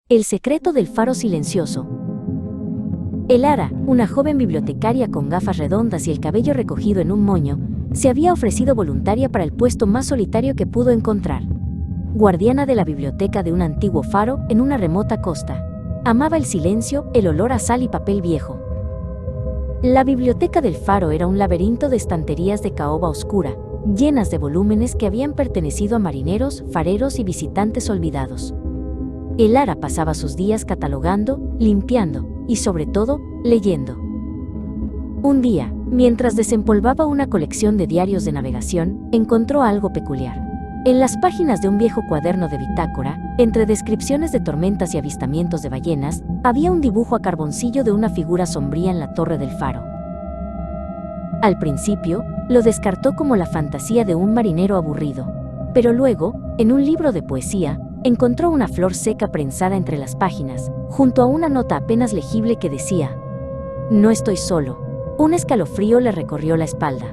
El secreto del faro silencioso. Elara, una joven bibliotecaria con gafas redondas y el cabello recogido en un moño, se había ofrecido voluntaria para el puesto más solitario que pudo encontrar. Guardiana de la biblioteca de un antiguo faro en una remota costa. Amaba el silencio, el olor a sal y papel viejo. La biblioteca del faro era un laberinto de estanterías de caoba oscura, llenas de volúmenes que habían pertenecido a marineros, fareros y visitantes olvidados. Elara pasaba sus días catalogando, limpiando y, sobre todo, leyendo. Un día, mientras desempolvaba una colección de diarios de navegación, encontró algo peculiar. En las páginas de un viejo cuaderno de bitácora, entre descripciones de tormentas y avistamientos de ballenas, había un dibujo a carboncillo de una figura sombría en la torre del faro. Al principio, lo descartó como la fantasía de un marinero aburrido, pero luego, en un libro de poesía, encontró una flor seca prensada entre las páginas, junto a una nota apenas legible que decía: «No estoy solo». Un escalofrío le recorrió la espalda.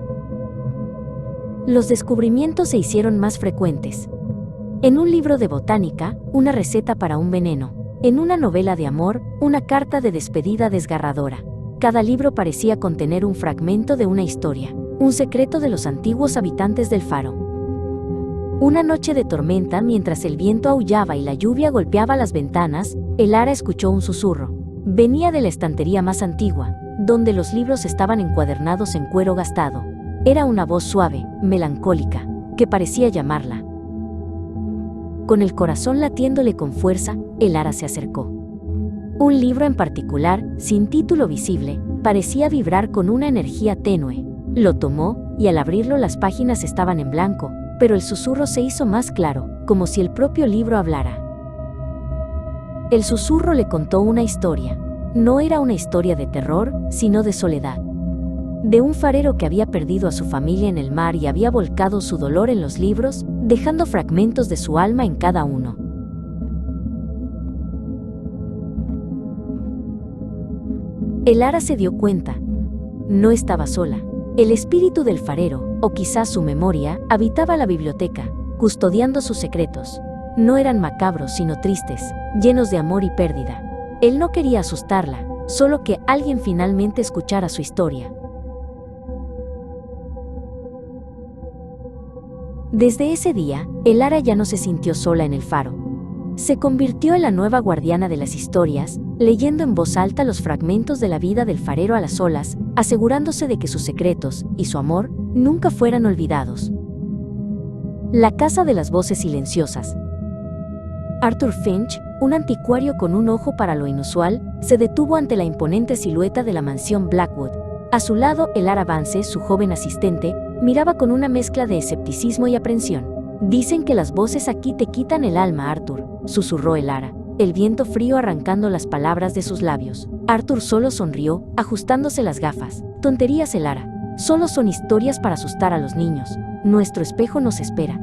Los descubrimientos se hicieron más frecuentes. En un libro de botánica, una receta para un veneno. En una novela de amor, una carta de despedida desgarradora. Cada libro parecía contener un fragmento de una historia, un secreto de los antiguos habitantes del faro. Una noche de tormenta, mientras el viento aullaba y la lluvia golpeaba las ventanas, Elara escuchó un susurro. Venía de la estantería más antigua, donde los libros estaban encuadernados en cuero gastado. Era una voz suave, melancólica, que parecía llamarla. Con el corazón latiéndole con fuerza, Elara se acercó. Un libro en particular, sin título visible, parecía vibrar con una energía tenue. Lo tomó, y al abrirlo las páginas estaban en blanco, pero el susurro se hizo más claro, como si el propio libro hablara. El susurro le contó una historia. No era una historia de terror, sino de soledad. De un farero que había perdido a su familia en el mar y había volcado su dolor en los libros, dejando fragmentos de su alma en cada uno. Elara se dio cuenta. No estaba sola. El espíritu del farero, o quizás su memoria, habitaba la biblioteca, custodiando sus secretos. No eran macabros, sino tristes, llenos de amor y pérdida. Él no quería asustarla, solo que alguien finalmente escuchara su historia. Desde ese día, Elara ya no se sintió sola en el faro. Se convirtió en la nueva guardiana de las historias, leyendo en voz alta los fragmentos de la vida del farero a las olas, asegurándose de que sus secretos y su amor nunca fueran olvidados. La casa de las voces silenciosas. Arthur Finch, un anticuario con un ojo para lo inusual, se detuvo ante la imponente silueta de la mansión Blackwood. A su lado, Elara Vance, su joven asistente, miraba con una mezcla de escepticismo y aprensión. «Dicen que las voces aquí te quitan el alma, Arthur», susurró Elara, el viento frío arrancando las palabras de sus labios. Arthur solo sonrió, ajustándose las gafas. «Tonterías, Elara. Solo son historias para asustar a los niños. Nuestro espejo nos espera».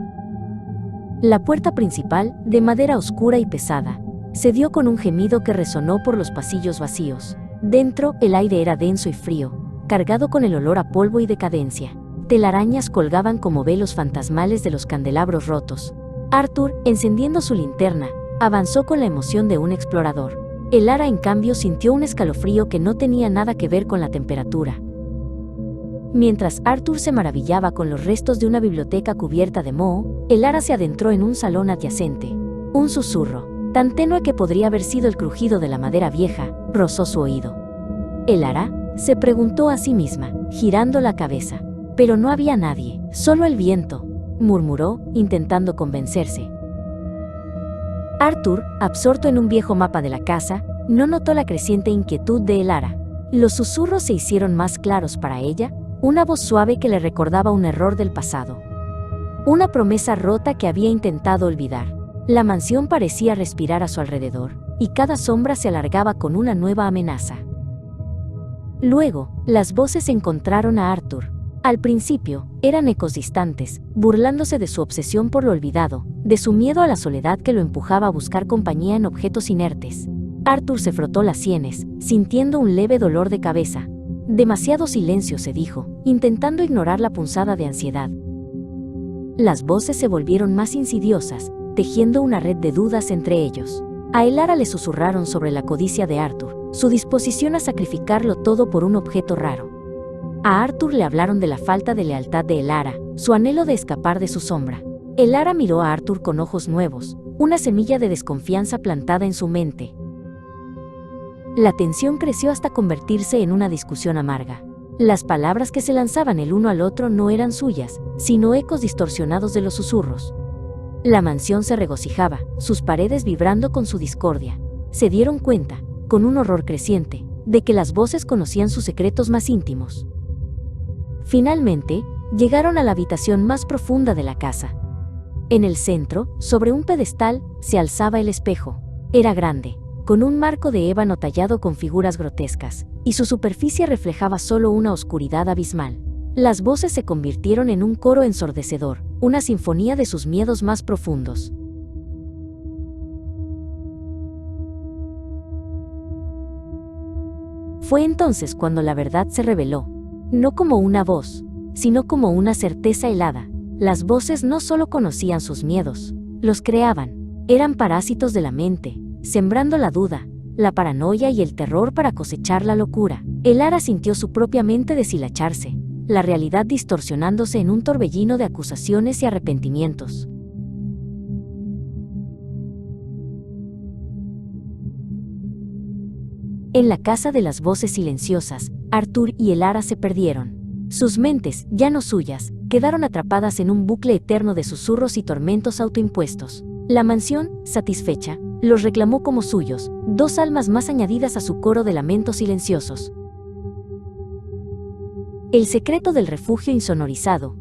La puerta principal, de madera oscura y pesada, se dio con un gemido que resonó por los pasillos vacíos. Dentro, el aire era denso y frío, cargado con el olor a polvo y decadencia. Telarañas colgaban como velos fantasmales de los candelabros rotos. Arthur, encendiendo su linterna, avanzó con la emoción de un explorador. Elara, en cambio, sintió un escalofrío que no tenía nada que ver con la temperatura. Mientras Arthur se maravillaba con los restos de una biblioteca cubierta de moho, Elara se adentró en un salón adyacente. Un susurro, tan tenue que podría haber sido el crujido de la madera vieja, rozó su oído. «¿Elara?», se preguntó a sí misma, girando la cabeza. Pero no había nadie, solo el viento, murmuró, intentando convencerse. Arthur, absorto en un viejo mapa de la casa, no notó la creciente inquietud de Elara. Los susurros se hicieron más claros para ella, una voz suave que le recordaba un error del pasado. Una promesa rota que había intentado olvidar. La mansión parecía respirar a su alrededor, y cada sombra se alargaba con una nueva amenaza. Luego, las voces encontraron a Arthur. Al principio, eran ecos distantes, burlándose de su obsesión por lo olvidado, de su miedo a la soledad que lo empujaba a buscar compañía en objetos inertes. Arthur se frotó las sienes, sintiendo un leve dolor de cabeza. Demasiado silencio, se dijo, intentando ignorar la punzada de ansiedad. Las voces se volvieron más insidiosas, tejiendo una red de dudas entre ellos. A Elara le susurraron sobre la codicia de Arthur, su disposición a sacrificarlo todo por un objeto raro. A Arthur le hablaron de la falta de lealtad de Elara, su anhelo de escapar de su sombra. Elara miró a Arthur con ojos nuevos, una semilla de desconfianza plantada en su mente. La tensión creció hasta convertirse en una discusión amarga. Las palabras que se lanzaban el uno al otro no eran suyas, sino ecos distorsionados de los susurros. La mansión se regocijaba, sus paredes vibrando con su discordia. Se dieron cuenta, con un horror creciente, de que las voces conocían sus secretos más íntimos. Finalmente, llegaron a la habitación más profunda de la casa. En el centro, sobre un pedestal, se alzaba el espejo. Era grande, con un marco de ébano tallado con figuras grotescas, y su superficie reflejaba solo una oscuridad abismal. Las voces se convirtieron en un coro ensordecedor, una sinfonía de sus miedos más profundos. Fue entonces cuando la verdad se reveló, no como una voz, sino como una certeza helada. Las voces no solo conocían sus miedos, los creaban. Eran parásitos de la mente, sembrando la duda, la paranoia y el terror para cosechar la locura. Elara sintió su propia mente deshilacharse, la realidad distorsionándose en un torbellino de acusaciones y arrepentimientos. En la casa de las voces silenciosas, Arthur y Elara se perdieron. Sus mentes, ya no suyas, quedaron atrapadas en un bucle eterno de susurros y tormentos autoimpuestos. La mansión, satisfecha, los reclamó como suyos, dos almas más añadidas a su coro de lamentos silenciosos. El secreto del refugio insonorizado.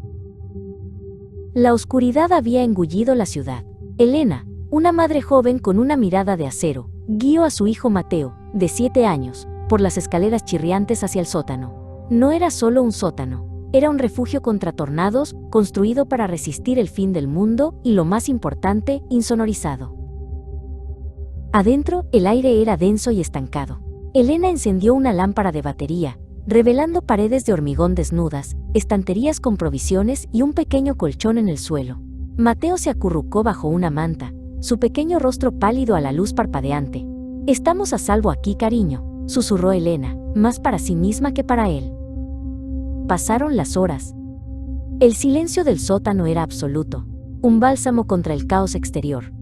La oscuridad había engullido la ciudad. Elena, una madre joven con una mirada de acero, guió a su hijo Mateo, de 7 años, por las escaleras chirriantes hacia el sótano. No era solo un sótano, era un refugio contra tornados, construido para resistir el fin del mundo y, lo más importante, insonorizado. Adentro, el aire era denso y estancado. Elena encendió una lámpara de batería, revelando paredes de hormigón desnudas, estanterías con provisiones y un pequeño colchón en el suelo. Mateo se acurrucó bajo una manta, su pequeño rostro pálido a la luz parpadeante. «Estamos a salvo aquí, cariño», susurró Elena, más para sí misma que para él. Pasaron las horas. El silencio del sótano era absoluto, un bálsamo contra el caos exterior.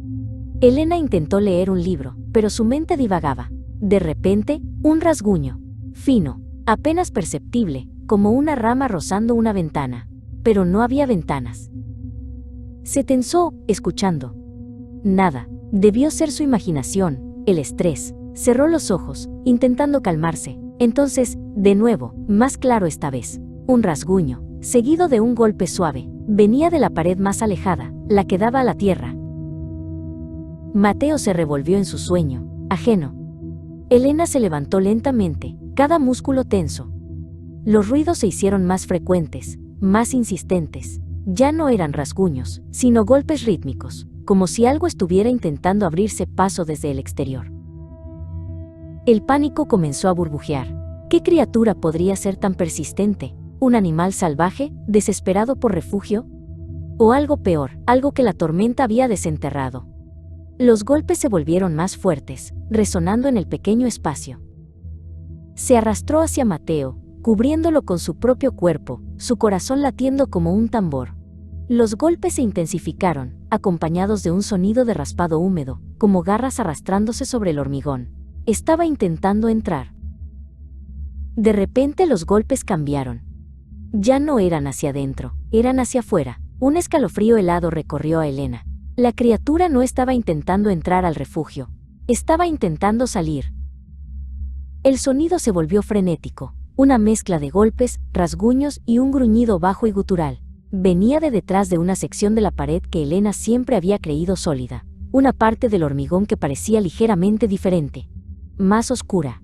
Elena intentó leer un libro, pero su mente divagaba. De repente, un rasguño, fino, apenas perceptible, como una rama rozando una ventana. Pero no había ventanas. Se tensó, escuchando. Nada. Debió ser su imaginación, el estrés. Cerró los ojos, intentando calmarse. Entonces, de nuevo, más claro esta vez. Un rasguño, seguido de un golpe suave. Venía de la pared más alejada, la que daba a la tierra. Mateo se revolvió en su sueño, ajeno. Elena se levantó lentamente, cada músculo tenso. Los ruidos se hicieron más frecuentes, más insistentes. Ya no eran rasguños, sino golpes rítmicos, como si algo estuviera intentando abrirse paso desde el exterior. El pánico comenzó a burbujear. ¿Qué criatura podría ser tan persistente? ¿Un animal salvaje, desesperado por refugio? ¿O algo peor, algo que la tormenta había desenterrado? Los golpes se volvieron más fuertes, resonando en el pequeño espacio. Se arrastró hacia Mateo, cubriéndolo con su propio cuerpo, su corazón latiendo como un tambor. Los golpes se intensificaron, acompañados de un sonido de raspado húmedo, como garras arrastrándose sobre el hormigón. Estaba intentando entrar. De repente los golpes cambiaron. Ya no eran hacia adentro, eran hacia afuera. Un escalofrío helado recorrió a Elena. La criatura no estaba intentando entrar al refugio. Estaba intentando salir. El sonido se volvió frenético, una mezcla de golpes, rasguños y un gruñido bajo y gutural. Venía de detrás de una sección de la pared que Elena siempre había creído sólida, una parte del hormigón que parecía ligeramente diferente, más oscura.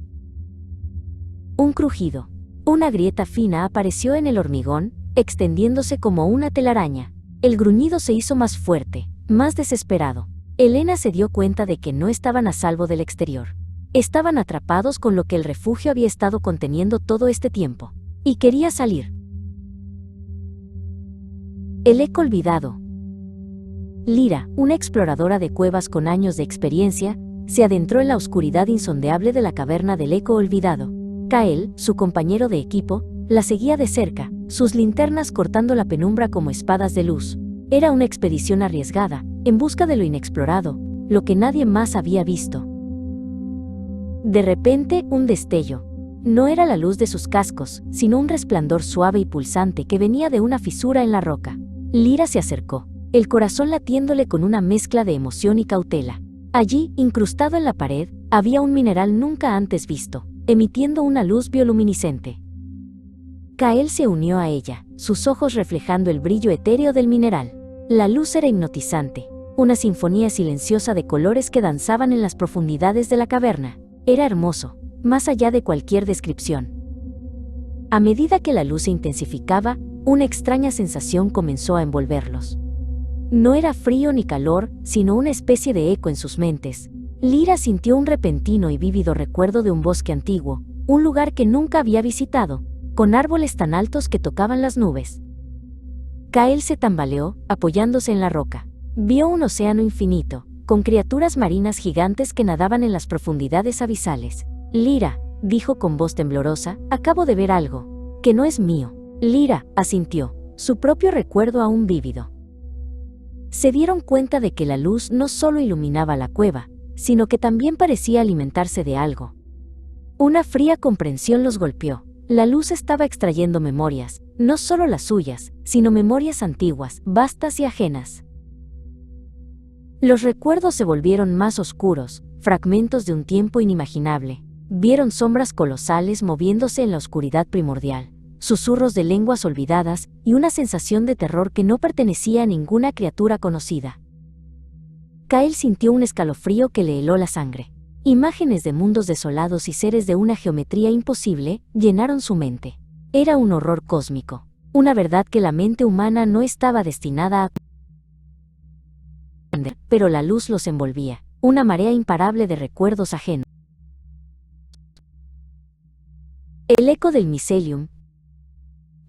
Un crujido. Una grieta fina apareció en el hormigón, extendiéndose como una telaraña. El gruñido se hizo más fuerte, más desesperado. Elena se dio cuenta de que no estaban a salvo del exterior. Estaban atrapados con lo que el refugio había estado conteniendo todo este tiempo. Y quería salir. El eco olvidado. Lyra, una exploradora de cuevas con años de experiencia, se adentró en la oscuridad insondeable de la caverna del eco olvidado. Kael, su compañero de equipo, la seguía de cerca, sus linternas cortando la penumbra como espadas de luz. Era una expedición arriesgada, en busca de lo inexplorado, lo que nadie más había visto. De repente, un destello. No era la luz de sus cascos, sino un resplandor suave y pulsante que venía de una fisura en la roca. Lyra se acercó, el corazón latiéndole con una mezcla de emoción y cautela. Allí, incrustado en la pared, había un mineral nunca antes visto, emitiendo una luz bioluminiscente. Kael se unió a ella, sus ojos reflejando el brillo etéreo del mineral. La luz era hipnotizante, una sinfonía silenciosa de colores que danzaban en las profundidades de la caverna. Era hermoso, más allá de cualquier descripción. A medida que la luz se intensificaba, una extraña sensación comenzó a envolverlos. No era frío ni calor, sino una especie de eco en sus mentes. Lyra sintió un repentino y vívido recuerdo de un bosque antiguo, un lugar que nunca había visitado, con árboles tan altos que tocaban las nubes. Kael se tambaleó, apoyándose en la roca. Vio un océano infinito, con criaturas marinas gigantes que nadaban en las profundidades abisales. Lyra, dijo con voz temblorosa, acabo de ver algo, que no es mío. Lyra, asintió, su propio recuerdo aún vívido. Se dieron cuenta de que la luz no solo iluminaba la cueva, sino que también parecía alimentarse de algo. Una fría comprensión los golpeó. La luz estaba extrayendo memorias, no solo las suyas, sino memorias antiguas, vastas y ajenas. Los recuerdos se volvieron más oscuros, fragmentos de un tiempo inimaginable. Vieron sombras colosales moviéndose en la oscuridad primordial, susurros de lenguas olvidadas y una sensación de terror que no pertenecía a ninguna criatura conocida. Kael sintió un escalofrío que le heló la sangre. Imágenes de mundos desolados y seres de una geometría imposible llenaron su mente. Era un horror cósmico, una verdad que la mente humana no estaba destinada a comprender, pero la luz los envolvía, una marea imparable de recuerdos ajenos. El eco del Mycelium.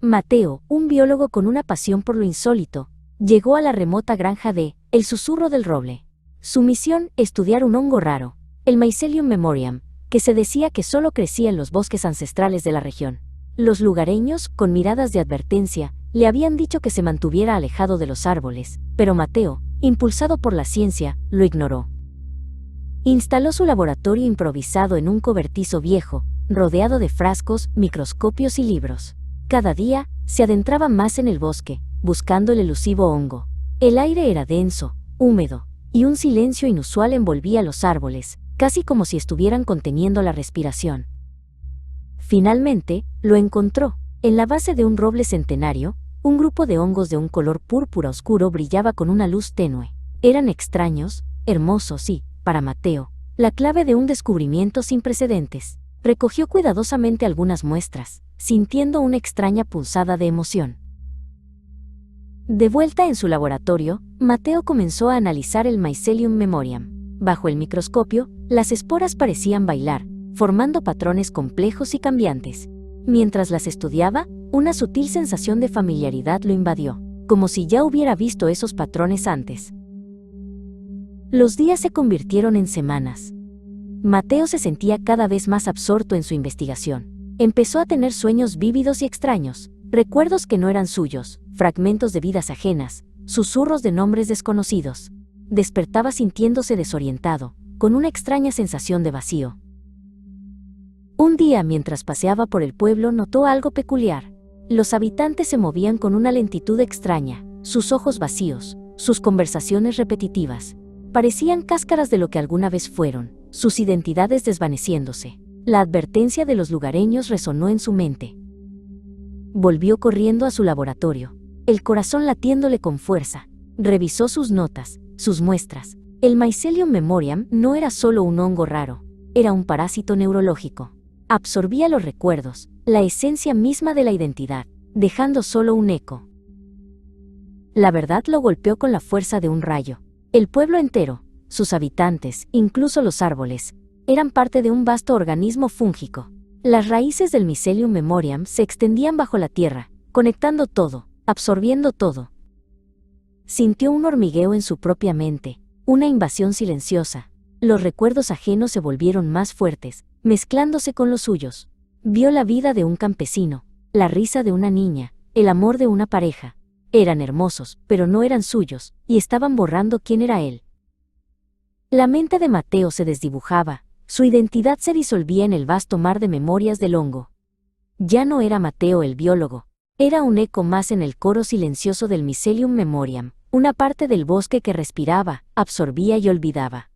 Mateo, un biólogo con una pasión por lo insólito, llegó a la remota granja de El Susurro del Roble. Su misión, estudiar un hongo raro, el Mycelium memoriam, que se decía que solo crecía en los bosques ancestrales de la región. Los lugareños, con miradas de advertencia, le habían dicho que se mantuviera alejado de los árboles, pero Mateo, impulsado por la ciencia, lo ignoró. Instaló su laboratorio improvisado en un cobertizo viejo, rodeado de frascos, microscopios y libros. Cada día, se adentraba más en el bosque, buscando el elusivo hongo. El aire era denso, húmedo, y un silencio inusual envolvía los árboles, casi como si estuvieran conteniendo la respiración. Finalmente, lo encontró. En la base de un roble centenario, un grupo de hongos de un color púrpura oscuro brillaba con una luz tenue. Eran extraños, hermosos y, para Mateo, la clave de un descubrimiento sin precedentes. Recogió cuidadosamente algunas muestras, sintiendo una extraña pulsada de emoción. De vuelta en su laboratorio, Mateo comenzó a analizar el Mycelium memoriam. Bajo el microscopio, las esporas parecían bailar, formando patrones complejos y cambiantes. Mientras las estudiaba, una sutil sensación de familiaridad lo invadió, como si ya hubiera visto esos patrones antes. Los días se convirtieron en semanas. Mateo se sentía cada vez más absorto en su investigación. Empezó a tener sueños vívidos y extraños, recuerdos que no eran suyos, fragmentos de vidas ajenas, susurros de nombres desconocidos. Despertaba sintiéndose desorientado, con una extraña sensación de vacío. Un día, mientras paseaba por el pueblo, notó algo peculiar. Los habitantes se movían con una lentitud extraña, sus ojos vacíos, sus conversaciones repetitivas. Parecían cáscaras de lo que alguna vez fueron, sus identidades desvaneciéndose. La advertencia de los lugareños resonó en su mente. Volvió corriendo a su laboratorio, el corazón latiéndole con fuerza. Revisó sus notas, sus muestras. El Mycelium memoriam no era solo un hongo raro, era un parásito neurológico. Absorbía los recuerdos, la esencia misma de la identidad, dejando solo un eco. La verdad lo golpeó con la fuerza de un rayo. El pueblo entero, sus habitantes, incluso los árboles, eran parte de un vasto organismo fúngico. Las raíces del Mycelium memoriam se extendían bajo la tierra, conectando todo, absorbiendo todo. Sintió un hormigueo en su propia mente, una invasión silenciosa. Los recuerdos ajenos se volvieron más fuertes, mezclándose con los suyos. Vio la vida de un campesino, la risa de una niña, el amor de una pareja. Eran hermosos, pero no eran suyos, y estaban borrando quién era él. La mente de Mateo se desdibujaba, su identidad se disolvía en el vasto mar de memorias del hongo. Ya no era Mateo el biólogo, era un eco más en el coro silencioso del Mycelium Memoriam, una parte del bosque que respiraba, absorbía y olvidaba.